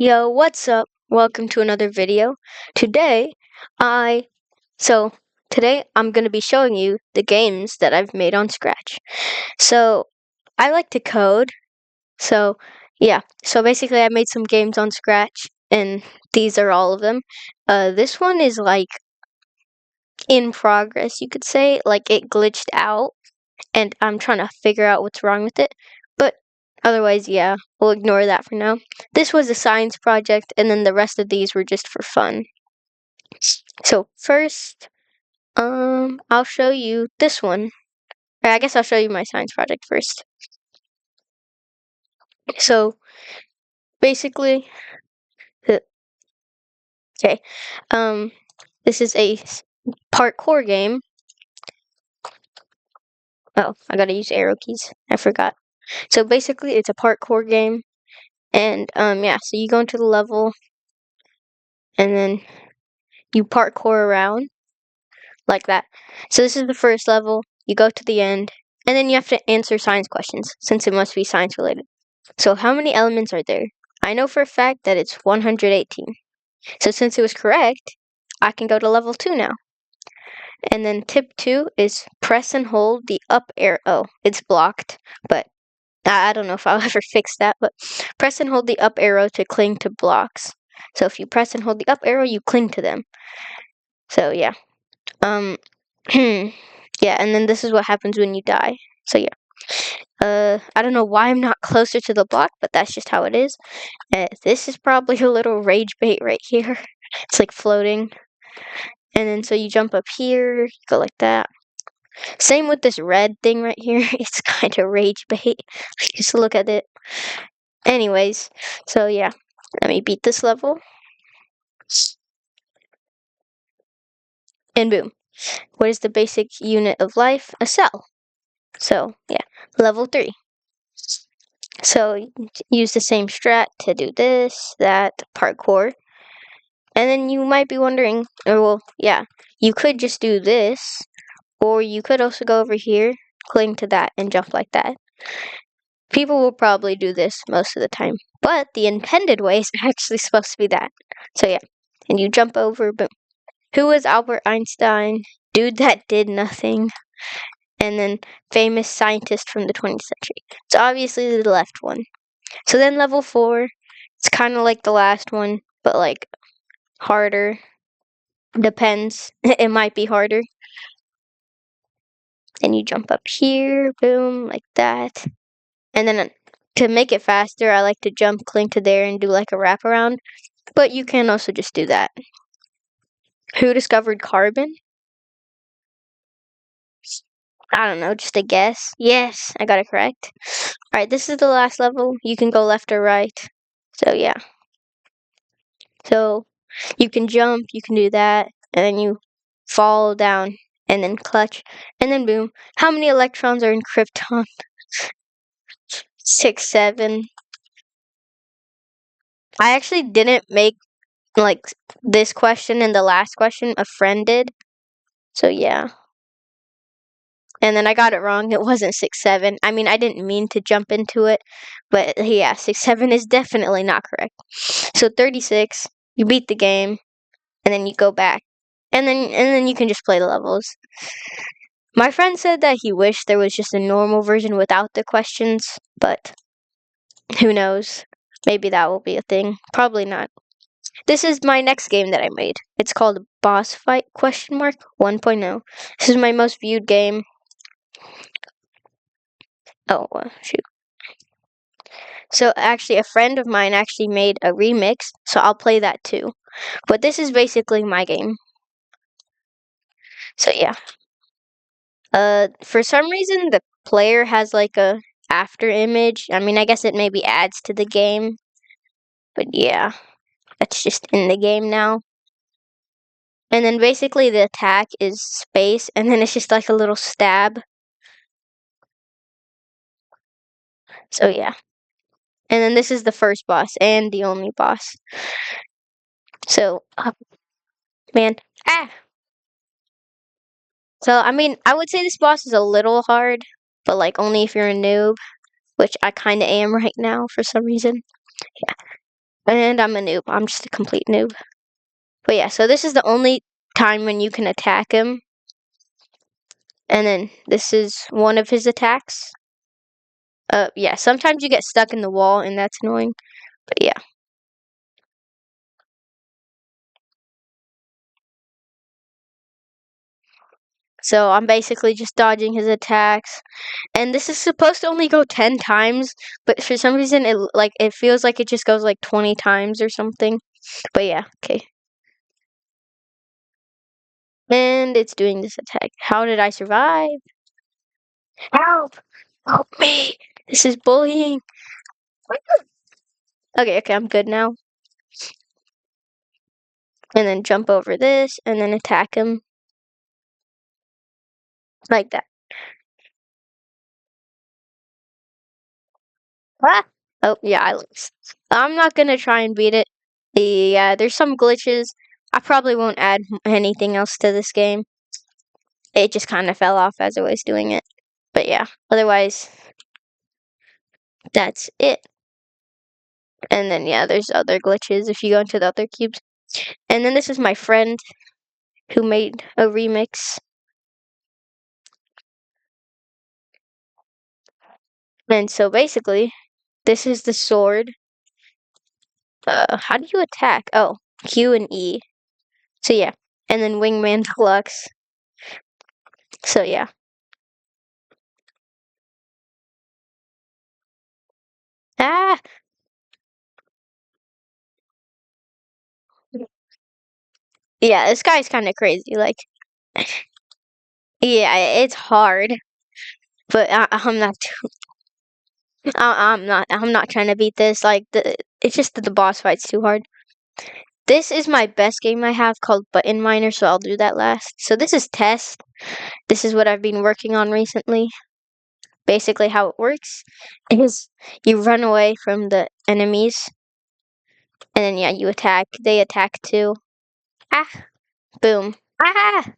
Yo, what's up? Welcome to another video. Today, I so today I'm going to be showing you the games that I've made on Scratch. So, I like to code. So, yeah. So basically I made some games on Scratch and these are all of them. This one is like in progress, you could say, like it glitched out and I'm trying to figure out what's wrong with it. But otherwise, yeah, we'll ignore that for now. This was a science project, and then the rest of these were just for fun. So first, I'll show you this one. I guess I'll show you my science project first. So basically, okay, this is a parkour game. Oh, I gotta use arrow keys. I forgot. So basically, it's a parkour game, and yeah. So you go into the level, and then you parkour around like that. So this is the first level. You go to the end, and then you have to answer science questions since it must be science related. So how many elements are there? I know for a fact that it's 118. So since it was correct, I can go to level 2 now. And then tip 2 is press and hold the up arrow. Oh, it's blocked, but I don't know if I'll ever fix that, but press and hold the up arrow to cling to blocks. So if you press and hold the up arrow, you cling to them. So yeah. Yeah, and then this is what happens when you die. So yeah. I don't know why I'm not closer to the block, but that's just how it is. This is probably a little rage bait right here. It's like floating. And then so you jump up here, go like that. Same with this red thing right here. It's kind of rage bait. Just look at it. Anyways, so yeah. Let me beat this level. And boom. What is the basic unit of life? A cell. So, yeah. Level 3. So use the same strat to do this, that, parkour. And then you might be wondering, or well, yeah, you could just do this, or you could also go over here, cling to that, and jump like that. People will probably do this most of the time, but the intended way is actually supposed to be that. So yeah, and you jump over, boom. Who was Albert Einstein? Dude that did nothing. And then famous scientist from the 20th century. It's obviously the left one. So then level 4, it's kind of like the last one, but like harder. Depends. It might be harder. And you jump up here, boom, like that. And then to make it faster, I like to jump, cling to there, and do like a wraparound. But you can also just do that. Who discovered carbon? I don't know, just a guess. Yes, I got it correct. Alright, this is the last level. You can go left or right. So yeah. So you can jump, you can do that, and then you fall down, and then clutch, and then boom. How many electrons are in krypton? 6, 7. I actually didn't make like this question and the last question. A friend did. So yeah. And then I got it wrong. It wasn't 6, 7. I mean, I didn't mean to jump into it, but yeah, 6, 7 is definitely not correct. So 36, you beat the game, and then you go back, and then you can just play the levels. My friend said that he wished there was just a normal version without the questions, but who knows? Maybe that will be a thing. Probably not. This is my next game that I made. It's called Boss Fight 1.0. This is my most viewed game. Oh, shoot. So actually, a friend of mine actually made a remix, so I'll play that too. But this is basically my game. So yeah. For some reason, the player has like a after image. I mean, I guess it maybe adds to the game. But yeah, that's just in the game now. And then basically the attack is space, and then it's just like a little stab. So yeah. And then this is the first boss and the only boss. So, man. Ah! So, I mean, I would say this boss is a little hard, but like only if you're a noob, which I kind of am right now for some reason. Yeah. And I'm a noob. I'm just a complete noob. But yeah, so this is the only time when you can attack him. And then this is one of his attacks. Yeah, sometimes you get stuck in the wall and that's annoying. But yeah. So I'm basically just dodging his attacks. And this is supposed to only go 10 times, but for some reason it feels like it just goes like 20 times or something. But yeah, okay. And it's doing this attack. How did I survive? Help! Help me! This is bullying. Okay, I'm good now. And then jump over this and then attack him. Like that. Ah! Oh, yeah, I lost. I'm not gonna try and beat it. Yeah, there's some glitches. I probably won't add anything else to this game. It just kind of fell off as I was doing it. But yeah, otherwise, that's it. And then, yeah, there's other glitches if you go into the other cubes. And then this is my friend who made a remix. And so basically, this is the sword. How do you attack? Oh, Q and E. So yeah, and then Wingman Deluxe. So yeah. Ah, yeah, this guy's kind of crazy. Like, yeah, it's hard, but I'm not. I'm not. I'm not trying to beat this. Like, it's just that the boss fight's too hard. This is my best game I have called Button Miner, so I'll do that last. So this is test. This is what I've been working on recently. Basically, how it works is you run away from the enemies, and then yeah, you attack. They attack too. Ah, boom. Ah,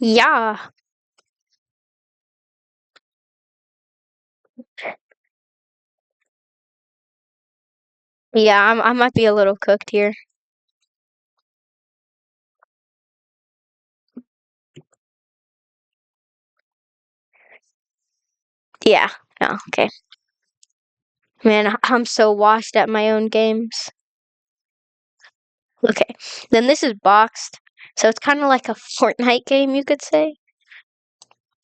yeah. Yeah, I might be a little cooked here. Yeah. Oh, okay. Man, I'm so washed at my own games. Okay. Then this is boxed. So it's kind of like a Fortnite game, you could say.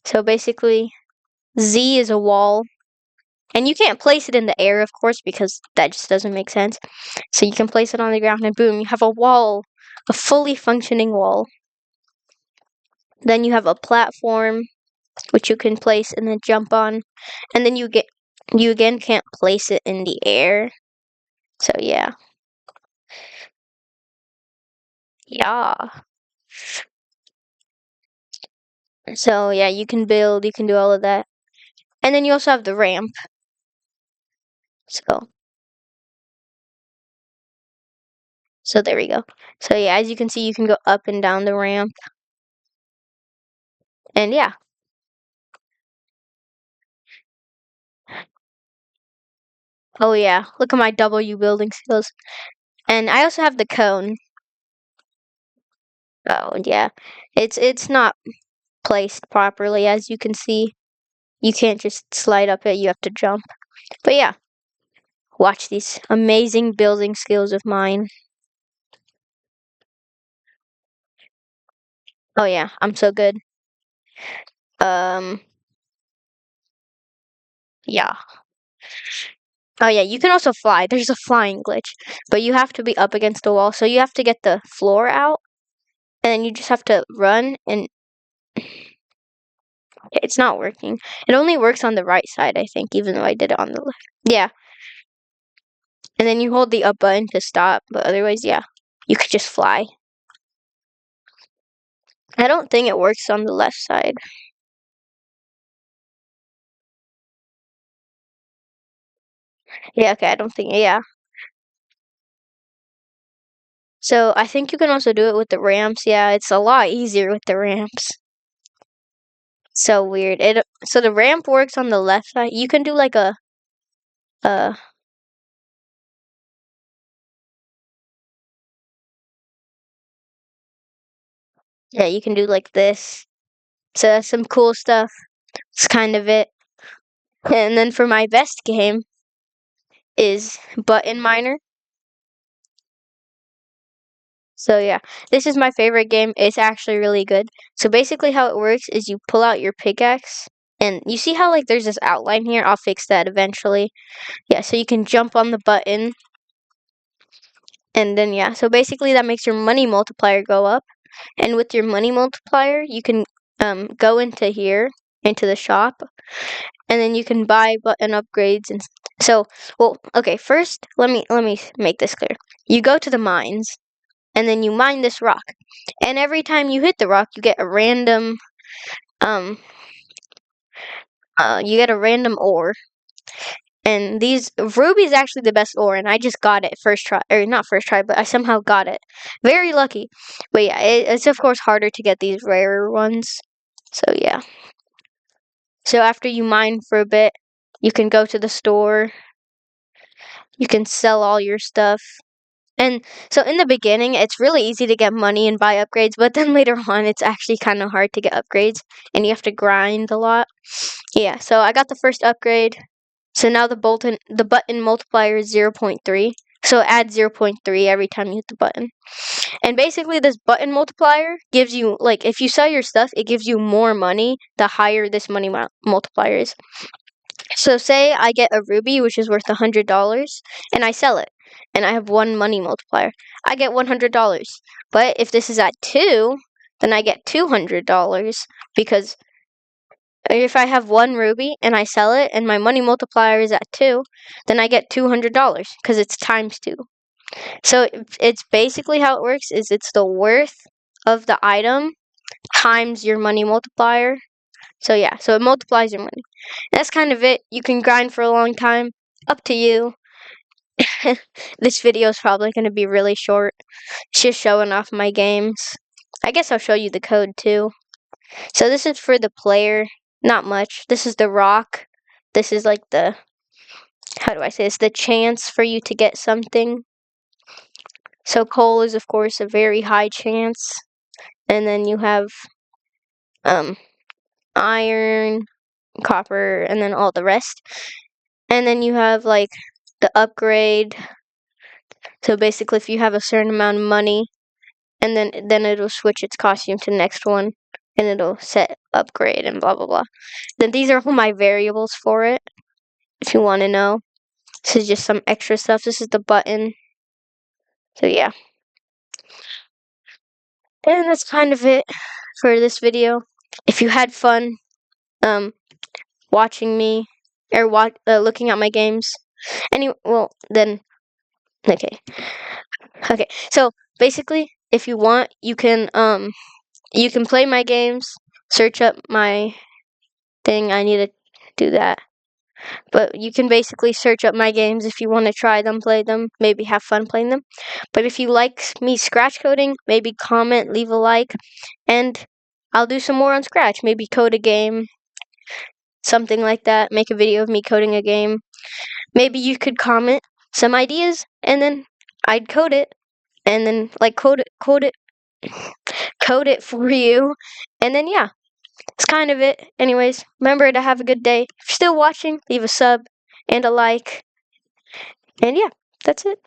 So basically, Z is a wall. And you can't place it in the air, of course, because that just doesn't make sense. So you can place it on the ground and boom, you have a wall. A fully functioning wall. Then you have a platform, which you can place and then jump on. And then you again can't place it in the air. So yeah. Yeah. So yeah, you can build, you can do all of that. And then you also have the ramp. So there we go. So yeah, as you can see, you can go up and down the ramp. And yeah. Oh yeah, look at my W building skills. And I also have the cone. Oh yeah. It's not placed properly, as you can see. You can't just slide up it, you have to jump. But yeah. Watch these amazing building skills of mine. Oh yeah, I'm so good. Um yeah. Oh yeah, you can also fly. There's a flying glitch, but you have to be up against the wall. So you have to get the floor out, and then you just have to run. And it's not working. It only works on the right side, I think, even though I did it on the left. Yeah, and then you hold the up button to stop, but otherwise, yeah, you could just fly. I don't think it works on the left side. Yeah, okay, I don't think. Yeah. So I think you can also do it with the ramps. Yeah, it's a lot easier with the ramps. So weird. So the ramp works on the left side. You can do like a Yeah, you can do like this. So that's some cool stuff. It's kind of it. And then for my best game is Button Miner. So yeah, this is my favorite game. It's actually really good. So basically how it works is you pull out your pickaxe and you see how like there's this outline here? I'll fix that eventually. Yeah, so you can jump on the button and then yeah, so basically that makes your money multiplier go up. And with your money multiplier, you can go into here, into the shop, and then you can buy button upgrades and so well okay, first let me make this clear. You go to the mines and then you mine this rock. And every time you hit the rock, you get a random um ore. And these ruby is actually the best ore, and I just got it first try, or not first try, but I somehow got it. Very lucky. But yeah, it's of course harder to get these rarer ones. So yeah. So after you mine for a bit, you can go to the store. You can sell all your stuff. And so in the beginning, it's really easy to get money and buy upgrades, but then later on, it's actually kind of hard to get upgrades, and you have to grind a lot. Yeah, so I got the first upgrade. So now the button multiplier is 0.3. So add 0.3 every time you hit the button. And basically this button multiplier gives you, like, if you sell your stuff, it gives you more money the higher this money multiplier is. So say I get a ruby, which is worth $100, and I sell it, and I have one money multiplier. I get $100. But if this is at 2, then I get $200 because if I have one ruby and I sell it and my money multiplier is at 2, then I get $200 because it's times 2. So it's basically how it works is it's the worth of the item times your money multiplier. So yeah, so it multiplies your money. That's kind of it. You can grind for a long time. Up to you. This video is probably going to be really short. It's just showing off my games. I guess I'll show you the code too. So this is for the player. Not much. This is the rock. This is like the, how do I say this? The chance for you to get something. So coal is of course a very high chance. And then you have iron, copper, and then all the rest. And then you have like the upgrade. So basically if you have a certain amount of money, and then it'll switch its costume to the next one, and it'll set upgrade and blah blah blah. Then these are all my variables for it, if you want to know. This is just some extra stuff. This is the button. So yeah. And that's kind of it for this video. If you had fun watching me or looking at my games, then okay. Okay. So basically, if you want, you can play my games, search up my thing. I need to do that. But you can basically search up my games if you want to try them, play them, maybe have fun playing them. But if you like me scratch coding, maybe comment, leave a like, and I'll do some more on Scratch. Maybe code a game, something like that. Make a video of me coding a game. Maybe you could comment some ideas, and then I'd code it, and then like code it for you, and then yeah. That's kind of it. Anyways, remember to have a good day. If you're still watching, leave a sub and a like. And yeah, that's it.